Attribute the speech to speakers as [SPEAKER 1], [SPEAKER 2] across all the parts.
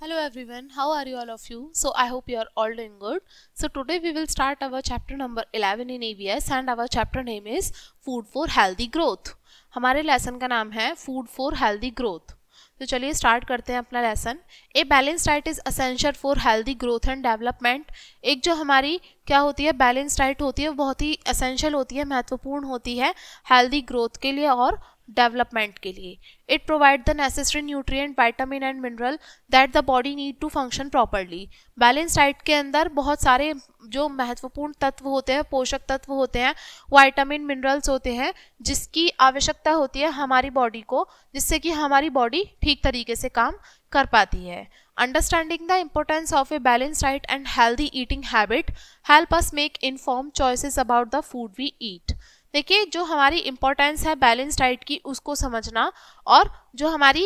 [SPEAKER 1] Hello everyone, how are you all of you? So I hope you are all doing good. So today we will start our chapter number 11 in ABS and our chapter name is Food for Healthy Growth. हमारे lesson का नाम है Food for Healthy Growth. तो चलिए start करते हैं अपना lesson. A balance diet is essential for healthy growth and development. एक जो हमारी क्या होती है बैलेंस डाइट होती है वो बहुत ही असेंशियल होती है, महत्वपूर्ण होती है हेल्दी ग्रोथ के लिए और डेवलपमेंट के लिए. It provide the necessary nutrient, vitamin and mineral that the body need to function properly. Balance diet के अंदर बहुत सारे जो महत्वपूर्ण तत्व होते हैं, पोषक तत्व होते हैं, विटामिन मिनरल्स होते हैं जिसकी आवश्यकता होती है हमारी बॉडी को, जिससे कि हमारी बॉडी ठीक तरीके से काम कर पाती है. Understanding the importance of a balanced diet and healthy eating habit help us make informed choices about the food we eat. देखिए जो हमारी इम्पोर्टेंस है बैलेंस डाइट की उसको समझना और जो हमारी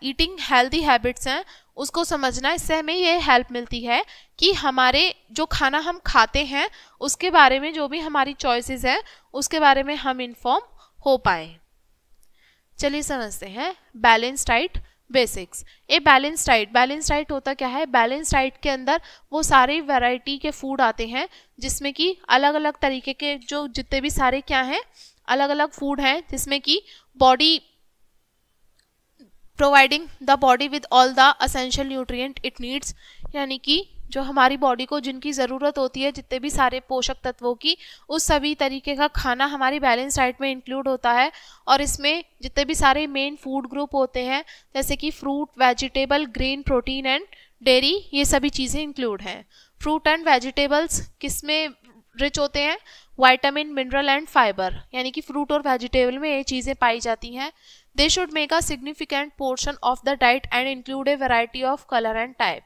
[SPEAKER 1] ईटिंग हेल्दी हैबिट्स हैं उसको समझना, इससे हमें ये हेल्प मिलती है कि हमारे जो खाना हम खाते हैं उसके बारे में जो भी हमारी चॉइसेस हैं उसके बारे में हम इन्फॉर्म हो पाए. चलिए समझते हैं balance diet basics. A balance diet होता क्या है? बैलेंस डाइट के अंदर वो सारे वैरायटी के फूड आते हैं जिसमें कि अलग अलग तरीके के जो जितने भी सारे क्या हैं अलग अलग फूड हैं जिसमें कि body providing the body with all the essential nutrient it needs, यानी कि जो हमारी बॉडी को जिनकी ज़रूरत होती है जितने भी सारे पोषक तत्वों की, उस सभी तरीके का खाना हमारी बैलेंस डाइट में इंक्लूड होता है. और इसमें जितने भी सारे मेन फूड ग्रुप होते हैं जैसे कि fruit, vegetable, grain, protein and dairy, ये सभी चीज़ें इंक्लूड हैं. फ्रूट एंड वेजिटेबल्स किस में रिच होते हैं? विटामिन, मिनरल एंड फाइबर, यानी कि फ्रूट और वेजिटेबल में ये चीज़ें पाई जाती हैं. They should make a significant portion of the diet and include A variety of colour and type,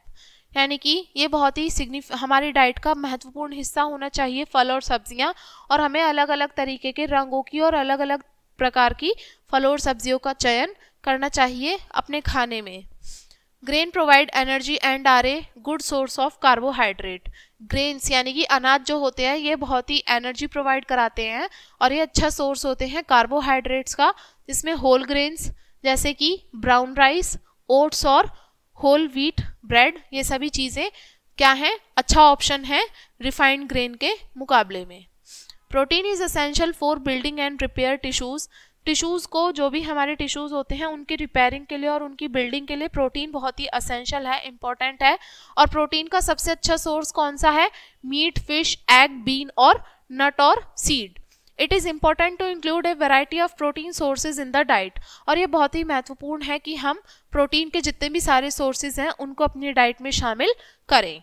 [SPEAKER 1] यानी कि ये बहुत ही हमारी डाइट का महत्वपूर्ण हिस्सा होना चाहिए फल और सब्जियां, और हमें अलग अलग तरीके के रंगों की और अलग अलग प्रकार की फल और सब्जियों का चयन करना चाहिए अपने खाने में. Grain provide energy and are a good source of carbohydrate. Grains यानी कि अनाज जो होते हैं ये बहुत ही एनर्जी प्रोवाइड कराते हैं और ये अच्छा सोर्स होते हैं कार्बोहाइड्रेट्स का, जिसमें होल ग्रेन्स जैसे कि ब्राउन राइस, ओट्स और होल व्हीट ब्रेड, ये सभी चीज़ें क्या हैं? अच्छा ऑप्शन है रिफाइंड ग्रेन के मुकाबले में. Protein is essential for building and repair tissues. Tissues को जो भी हमारे टिश्यूज़ होते हैं उनकी रिपेयरिंग के लिए और उनकी बिल्डिंग के लिए प्रोटीन बहुत ही असेंशियल है, इम्पॉर्टेंट है. और प्रोटीन का सबसे अच्छा सोर्स कौन सा है? मीट, फिश, एग, बीन और नट और seed. It is important to include a variety of protein sources in the diet. और ये बहुत ही महत्वपूर्ण है कि हम प्रोटीन के जितने भी सारे सोर्सेज हैं उनको अपनी डाइट में शामिल करें.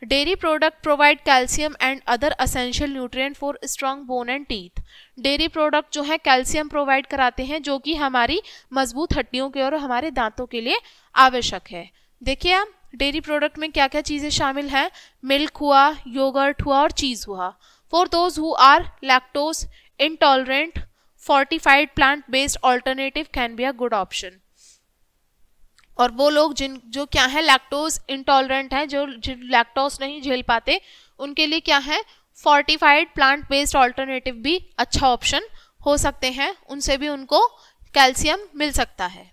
[SPEAKER 1] Dairy product provide calcium and other essential nutrient for strong bone and teeth. Dairy product जो है कैल्शियम प्रोवाइड कराते हैं जो कि हमारी मजबूत हड्डियों के और हमारे दांतों के लिए आवश्यक है. देखिए आप डेयरी प्रोडक्ट में क्या क्या चीज़ें शामिल हैं? मिल्क हुआ, योगर्ट हुआ और चीज़ हुआ. For those who are lactose intolerant, fortified plant-based alternative can be a good option. और वो लोग जो क्या है लैक्टोज इंटॉलरेंट हैं, जो लैक्टोज नहीं झेल पाते, उनके लिए क्या है फोर्टिफाइड प्लांट बेस्ड ऑल्टरनेटिव भी अच्छा ऑप्शन हो सकते हैं, उनसे भी उनको कैल्शियम मिल सकता है.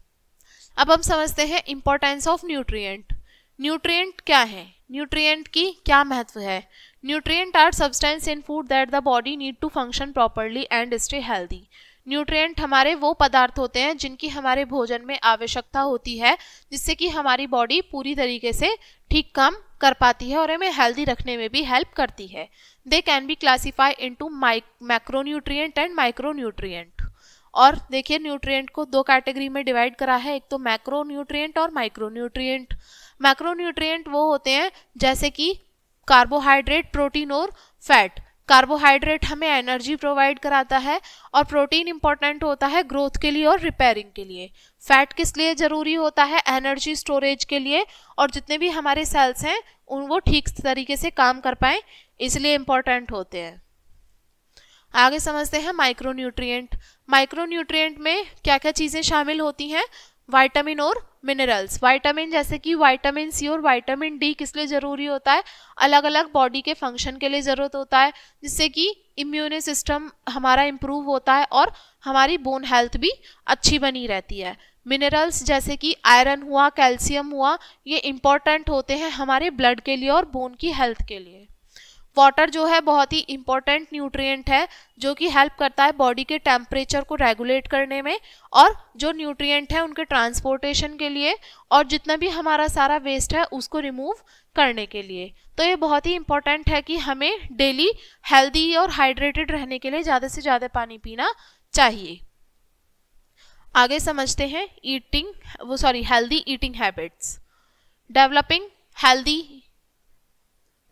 [SPEAKER 1] अब हम समझते हैं इम्पोर्टेंस ऑफ न्यूट्रिएंट. न्यूट्रिएंट क्या है? न्यूट्रिएंट की क्या महत्व है? Nutrient are substance in food that the body need to function properly and stay healthy. Nutrient हमारे वो पदार्थ होते हैं जिनकी हमारे भोजन में आवश्यकता होती है जिससे कि हमारी बॉडी पूरी तरीके से ठीक काम कर पाती है और हमें हेल्दी रखने में भी हेल्प करती है. They can be classify into macronutrient and micronutrient. और देखिए न्यूट्रिएंट को दो कैटेगरी में डिवाइड करा है, एक तो मैक्रोन्यूट्रिएंट और माइक्रोन्यूट्रिएंट. मैक्रोन्यूट्रिएंट वो होते हैं जैसे कि कार्बोहाइड्रेट, प्रोटीन और फैट. कार्बोहाइड्रेट हमें एनर्जी प्रोवाइड कराता है और प्रोटीन इंपॉर्टेंट होता है ग्रोथ के लिए और रिपेयरिंग के लिए. फैट किस लिए ज़रूरी होता है? एनर्जी स्टोरेज के लिए, और जितने भी हमारे सेल्स हैं उन वो ठीक तरीके से काम कर पाएँ इसलिए इम्पॉर्टेंट होते हैं. आगे समझते हैं माइक्रोन्यूट्रिएंट. माइक्रोन्यूट्रिएंट में क्या क्या चीज़ें शामिल होती हैं? विटामिन और मिनरल्स. विटामिन जैसे कि विटामिन सी और विटामिन डी किस लिए ज़रूरी होता है? अलग अलग बॉडी के फंक्शन के लिए ज़रूरत होता है, जिससे कि इम्यून सिस्टम हमारा इम्प्रूव होता है और हमारी बोन हेल्थ भी अच्छी बनी रहती है. मिनरल्स जैसे कि आयरन हुआ, कैल्शियम हुआ, ये इम्पॉर्टेंट होते हैं हमारे ब्लड के लिए और बोन की हेल्थ के लिए। वाटर जो है बहुत ही इम्पॉर्टेंट न्यूट्रिएंट है जो कि हेल्प करता है बॉडी के टेम्परेचर को रेगुलेट करने में, और जो न्यूट्रिएंट है उनके ट्रांसपोर्टेशन के लिए, और जितना भी हमारा सारा वेस्ट है उसको रिमूव करने के लिए। तो ये बहुत ही इम्पॉर्टेंट है कि हमें डेली हेल्दी और हाइड्रेटेड रहने के लिए ज़्यादा से ज़्यादा पानी पीना चाहिए। आगे समझते हैं healthy eating habits.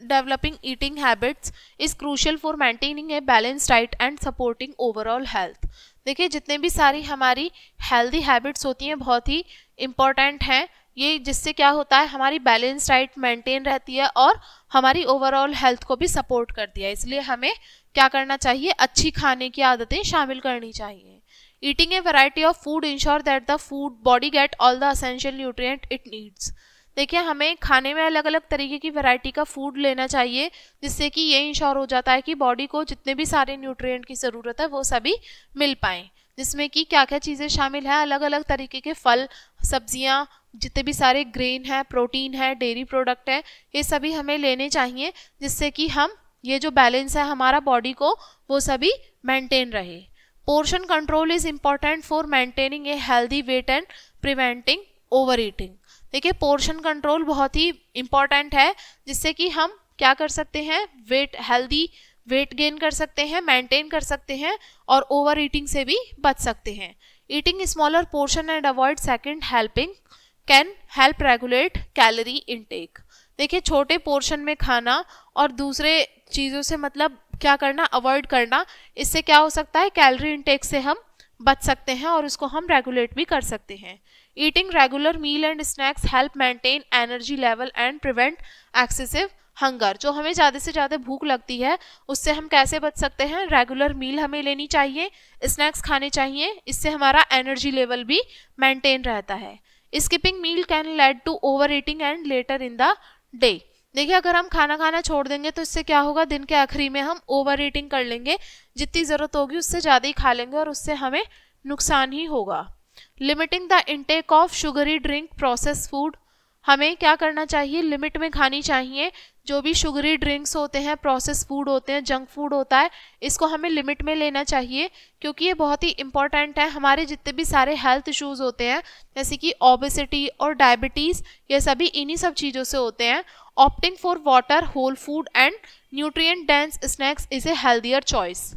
[SPEAKER 1] Developing eating habits is crucial for maintaining a balanced diet and supporting overall health। देखिए जितने भी सारी हमारी हेल्दी हैबिट्स होती हैं बहुत ही इम्पॉर्टेंट हैं ये, जिससे क्या होता है हमारी बैलेंस डाइट मेंटेन रहती है और हमारी ओवरऑल हेल्थ को भी सपोर्ट करती है। इसलिए हमें क्या करना चाहिए, अच्छी खाने की आदतें शामिल करनी चाहिए। Eating A variety of food ensure that the food body get all the essential nutrient it needs. देखिए हमें खाने में अलग अलग तरीके की वैरायटी का फूड लेना चाहिए, जिससे कि ये इंश्योर हो जाता है कि बॉडी को जितने भी सारे न्यूट्रिएंट की ज़रूरत है वो सभी मिल पाएँ। जिसमें कि क्या क्या चीज़ें शामिल हैं, अलग अलग तरीके के फल, सब्जियां, जितने भी सारे ग्रेन है, प्रोटीन है, डेयरी प्रोडक्ट है, ये सभी हमें लेने चाहिए, जिससे कि हम ये जो बैलेंस है हमारा बॉडी को वो सभी मेंटेन रहे। Portion control is important for maintaining a healthy weight and preventing over eating. देखिए पोर्शन कंट्रोल बहुत ही इम्पॉर्टेंट है, जिससे कि हम क्या कर सकते हैं, हेल्दी वेट गेन कर सकते हैं, मेंटेन कर सकते हैं और ओवर ईटिंग से भी बच सकते हैं। Eating smaller portion and avoid second helping can help regulate calorie intake. देखिए छोटे पोर्शन में खाना और दूसरे चीज़ों से मतलब क्या करना, अवॉइड करना, इससे क्या हो सकता है कैलोरी इनटेक से हम बच सकते हैं और उसको हम रेगुलेट भी कर सकते हैं। Eating regular meal and snacks help maintain energy level and prevent excessive hunger. जो हमें ज़्यादा से ज़्यादा भूख लगती है उससे हम कैसे बच सकते हैं, रेगुलर मील हमें लेनी चाहिए, स्नैक्स खाने चाहिए, इससे हमारा एनर्जी लेवल भी मेंटेन रहता है। Skipping meal can lead to over eating and later in the day. देखिए अगर हम खाना खाना छोड़ देंगे तो इससे क्या होगा, दिन के आखिरी में हम ओवर ईटिंग कर लेंगे, जितनी ज़रूरत होगी उससे ज़्यादा ही खा लेंगे और उससे हमें नुकसान ही होगा। Limiting the intake of sugary drink, process food. हमें क्या करना चाहिए, लिमिट में खानी चाहिए। जो भी शुगरी ड्रिंक्स होते हैं, प्रोसेस फूड होते हैं, जंक फूड होता है, इसको हमें लिमिट में लेना चाहिए, क्योंकि ये बहुत ही इंपॉर्टेंट है। हमारे जितने भी सारे हेल्थ इश्यूज़ होते हैं जैसे कि ओबेसिटी और डायबिटीज़, ये सभी इन्हीं सब चीज़ों से होते हैं। Opting for water, whole food and nutrient dense snacks is a healthier choice.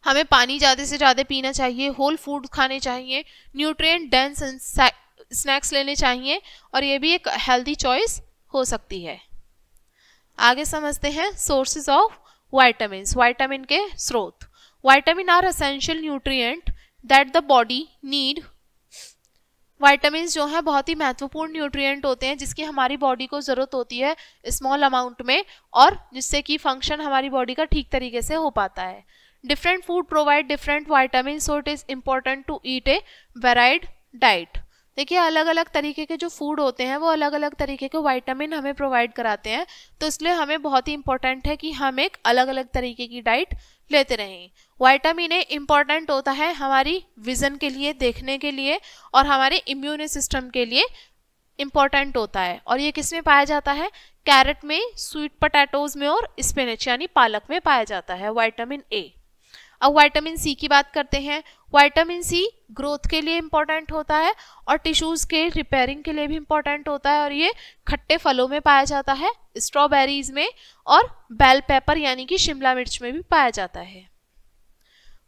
[SPEAKER 1] हमें पानी ज़्यादा से ज़्यादा पीना चाहिए, होल फूड खाने चाहिए, न्यूट्रिएंट डेंस स्नैक्स लेने चाहिए, और ये भी एक हेल्दी चॉइस हो सकती है। आगे समझते हैं सोर्सेज ऑफ वाइटामिन्स, वाइटामिन के स्रोत। Vitamin are essential nutrient that the body need. Vitamins जो हैं बहुत ही महत्वपूर्ण न्यूट्रिएंट होते हैं जिसकी हमारी बॉडी को ज़रूरत होती है स्मॉल अमाउंट में, और जिससे कि फंक्शन हमारी बॉडी का ठीक तरीके से हो पाता है। Different food provide different vitamin, so it is important to eat a varied diet. देखिए अलग अलग तरीके के जो फूड होते हैं वो अलग अलग तरीके के विटामिन हमें प्रोवाइड कराते हैं, तो इसलिए हमें बहुत ही इंपॉर्टेंट है कि हम एक अलग अलग तरीके की डाइट लेते रहें। विटामिन ए इम्पॉर्टेंट होता है हमारी विज़न के लिए, देखने के लिए, और हमारे इम्यून सिस्टम के लिए इम्पॉर्टेंट होता है। और ये किस में पाया जाता है, कैरेट में, स्वीट पोटैटोज में और स्पिनच यानी पालक में पाया जाता है विटामिन ए। अब विटामिन सी की बात करते हैं। विटामिन सी ग्रोथ के लिए इम्पॉर्टेंट होता है और टिश्यूज़ के रिपेयरिंग के लिए भी इम्पॉर्टेंट होता है, और ये खट्टे फलों में पाया जाता है, स्ट्रॉबेरीज में, और बेल पेपर यानी कि शिमला मिर्च में भी पाया जाता है।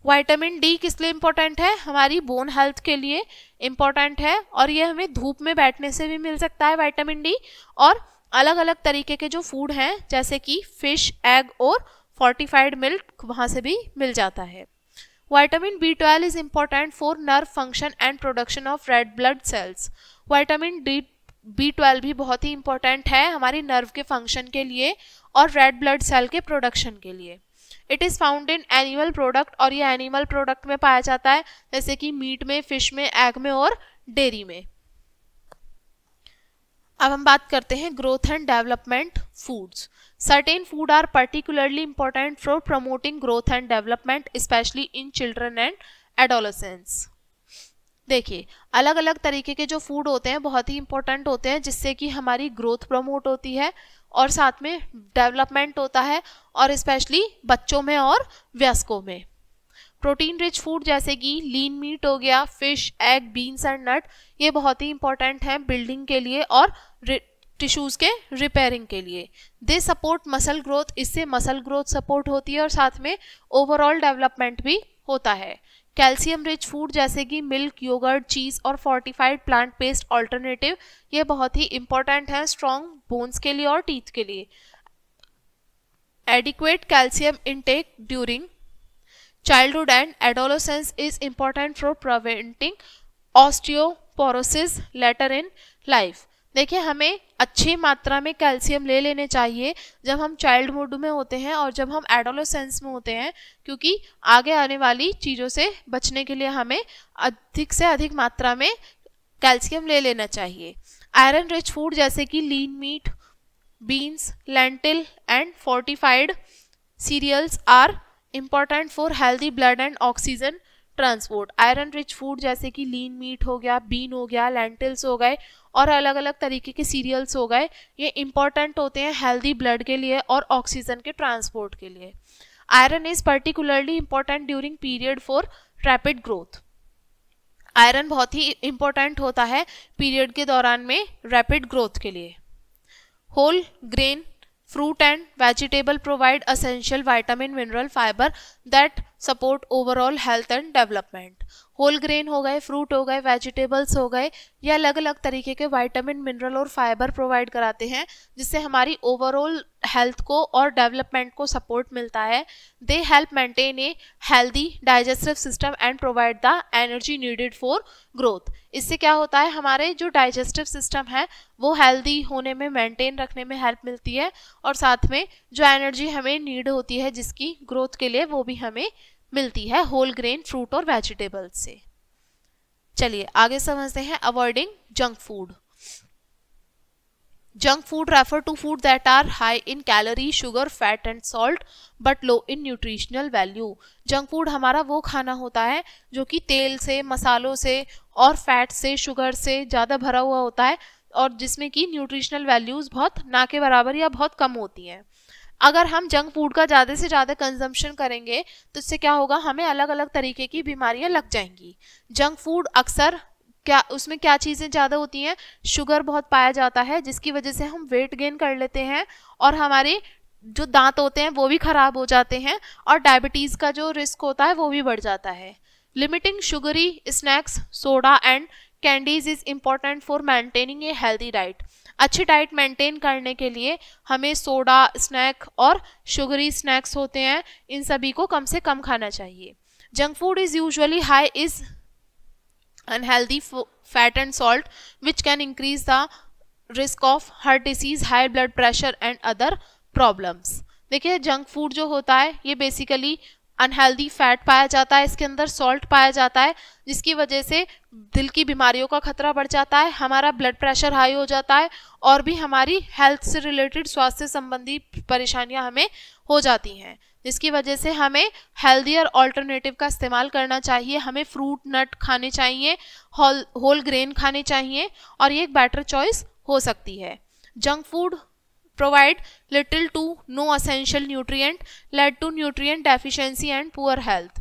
[SPEAKER 1] विटामिन डी किस लिए इम्पोर्टेंट है, हमारी बोन हेल्थ के लिए इम्पोर्टेंट है, और ये हमें धूप में बैठने से भी मिल सकता है विटामिन डी, और अलग अलग तरीके के जो फूड हैं जैसे कि फिश, एग और फोर्टिफाइड मिल्क, वहाँ से भी मिल जाता है। Vitamin B12 is important for nerve function and production of red blood cells. Vitamin B12 भी बहुत ही इम्पोर्टेंट है हमारी नर्व के फंक्शन के लिए और रेड ब्लड सेल के प्रोडक्शन के लिए। It is found in animal product, और ये एनिमल प्रोडक्ट में पाया जाता है जैसे कि मीट में, फिश में, एग में और डेयरी में। अब हम बात करते हैं growth and development foods. Certain food are particularly important for promoting growth and development, especially in children and adolescents. देखिए अलग अलग तरीके के जो फूड होते हैं बहुत ही इंपॉर्टेंट होते हैं, जिससे कि हमारी ग्रोथ प्रमोट होती है और साथ में डेवलपमेंट होता है, और स्पेशली बच्चों में और वयस्कों में। प्रोटीन रिच फूड जैसे कि लीन मीट हो गया, fish, egg, beans and nut, ये बहुत ही इंपॉर्टेंट हैं बिल्डिंग के लिए और टिश्यूज के रिपेयरिंग के लिए। दे सपोर्ट मसल ग्रोथ, इससे मसल ग्रोथ सपोर्ट होती है और साथ में ओवरऑल डेवलपमेंट भी होता है। कैल्शियम रिच फूड जैसे कि मिल्क, योगर्ट, चीज और फोर्टिफाइड प्लांट बेस्ड ऑल्टरनेटिव, ये बहुत ही इंपॉर्टेंट है स्ट्रॉन्ग बोन्स के लिए और टीथ के लिए। Adequate calcium intake during childhood and adolescence is important for preventing osteoporosis later in life। देखिए हमें अच्छी मात्रा में कैल्शियम ले लेने चाहिए जब हम चाइल्डहुड में होते हैं और जब हम एडोलेसेंस में होते हैं, क्योंकि आगे आने वाली चीज़ों से बचने के लिए हमें अधिक से अधिक मात्रा में कैल्शियम ले लेना चाहिए। आयरन रिच फूड जैसे कि lean meat, beans, lentil and fortified cereals are important for healthy blood and oxygen transport। Iron rich food जैसे कि लीन मीट हो गया, बीन हो गया, लेंटिल्स हो गए और अलग अलग तरीके के सीरियल्स हो गए, ये इंपॉर्टेंट होते हैं हेल्दी ब्लड के लिए और ऑक्सीजन के ट्रांसपोर्ट के लिए। Iron is particularly important during period for rapid growth. Iron बहुत ही इंपॉर्टेंट होता है पीरियड के दौरान में रैपिड ग्रोथ के लिए। Whole grain fruit and vegetable provide essential vitamin, mineral, fiber that support overall health and development। Whole grain हो गए, फ्रूट हो गए, वेजिटेबल्स हो गए, ये अलग अलग तरीके के विटामिन, मिनरल और फाइबर प्रोवाइड कराते हैं जिससे हमारी ओवरऑल हेल्थ को और डेवलपमेंट को सपोर्ट मिलता है। They help maintain a healthy digestive system and provide the energy needed for growth. इससे क्या होता है, हमारे जो डाइजेस्टिव सिस्टम है वो हेल्दी होने में, मेंटेन रखने में हेल्प मिलती है और साथ में जो एनर्जी हमें नीड होती है जिसकी ग्रोथ के लिए वो भी हमें मिलती है होल ग्रेन फ्रूट और वेजिटेबल्स से। चलिए आगे समझते हैं avoiding junk food. Junk food refer to food that are high in calorie, sugar, fat and salt but low in nutritional value. Junk food हमारा वो खाना होता है जो कि तेल से, मसालों से और फैट से, शुगर से ज़्यादा भरा हुआ होता है और जिसमें कि न्यूट्रिशनल वैल्यूज़ बहुत ना के बराबर या बहुत कम होती हैं। अगर हम जंक फूड का ज़्यादा से ज़्यादा कंजम्पशन करेंगे तो इससे क्या होगा, हमें अलग अलग तरीके की बीमारियां लग जाएंगी। जंक फूड अक्सर उसमें क्या चीज़ें ज़्यादा होती हैं, शुगर बहुत पाया जाता है जिसकी वजह से हम वेट गेन कर लेते हैं और हमारे जो दांत होते हैं वो भी खराब हो जाते हैं और डायबिटीज़ का जो रिस्क होता है वो भी बढ़ जाता है। Limiting sugary snacks, soda and candies is important for maintaining a healthy diet. अच्छी डाइट मेंटेन करने के लिए हमें सोडा, स्नैक और शुगरी स्नैक्स होते हैं, इन सभी को कम से कम खाना चाहिए। Junk food is usually high is unhealthy fat and salt which can increase the risk of heart disease, high blood pressure and other problems। देखिए जंक फूड जो होता है ये बेसिकली अनहेल्दी फैट पाया जाता है, इसके अंदर सॉल्ट पाया जाता है जिसकी वजह से दिल की बीमारियों का खतरा बढ़ जाता है, हमारा ब्लड प्रेशर हाई हो जाता है और भी हमारी हेल्थ से रिलेटेड, स्वास्थ्य संबंधी परेशानियां हमें हो जाती हैं, जिसकी वजह से हमें हेल्दियर ऑल्टरनेटिव का इस्तेमाल करना चाहिए। हमें फ्रूट, नट खाने चाहिए, होल ग्रेन खाने चाहिए और ये एक बेटर चॉइस हो सकती है। Junk food provide little to no essential nutrient led to nutrient deficiency and poor health।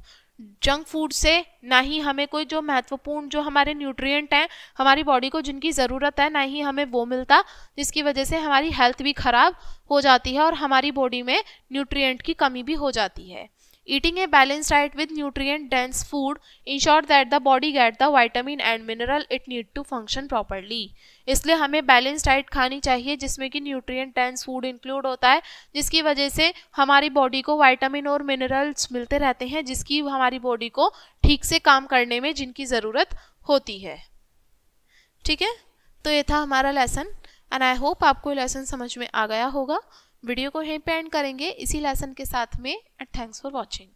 [SPEAKER 1] Junk food से ना ही हमें कोई जो महत्वपूर्ण जो हमारे न्यूट्रिएंट हैं हमारी बॉडी को जिनकी ज़रूरत है ना ही हमें वो मिलता, जिसकी वजह से हमारी हेल्थ भी ख़राब हो जाती है और हमारी बॉडी में न्यूट्रिएंट की कमी भी हो जाती है। Eating a balanced diet with nutrient-dense food ensure that the body get the vitamin and mineral it need to function properly। इसलिए हमें बैलेंस डाइट खानी चाहिए जिसमें कि न्यूट्रिएंट डेंस फूड इंक्लूड होता है, जिसकी वजह से हमारी बॉडी को विटामिन और मिनरल्स मिलते रहते हैं जिसकी हमारी बॉडी को ठीक से काम करने में जिनकी ज़रूरत होती है। ठीक है, तो ये था हमारा लेसन एंड आई होप आपको लेसन समझ में आ गया होगा। वीडियो को यहीं पे एंड करेंगे इसी लेसन के साथ में एंड थैंक्स फॉर वॉचिंग।